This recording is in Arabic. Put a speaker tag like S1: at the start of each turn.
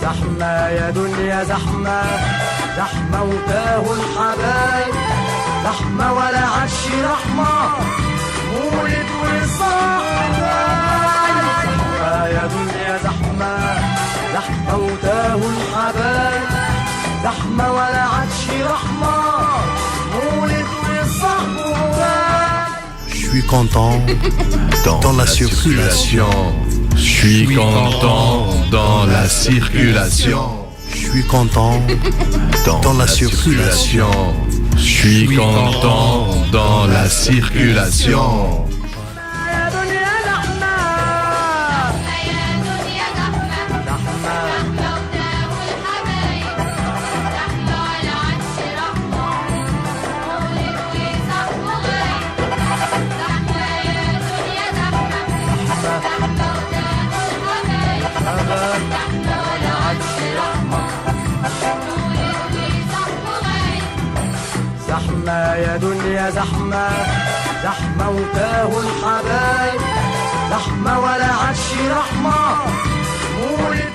S1: زحمة يا دنيا زحمة، زحمة وتاهوا الحبايب، زحمة ولا عادش رحمة، مولد وصاحبة. زحمة يا دنيا زحمة، زحمة وتاهوا الحبايب، زحمة ولا عادش رحمة، مولد وصاحبة.
S2: Je suis content dans la circulation.
S3: Je suis content dans la circulation.
S2: Je suis content dans la circulation.
S3: Je suis content dans la circulation.
S1: زحمة يا دنيا زحمة، زحمة وتاهوا الحبايب، زحمة ولا عادش رحمة، مولد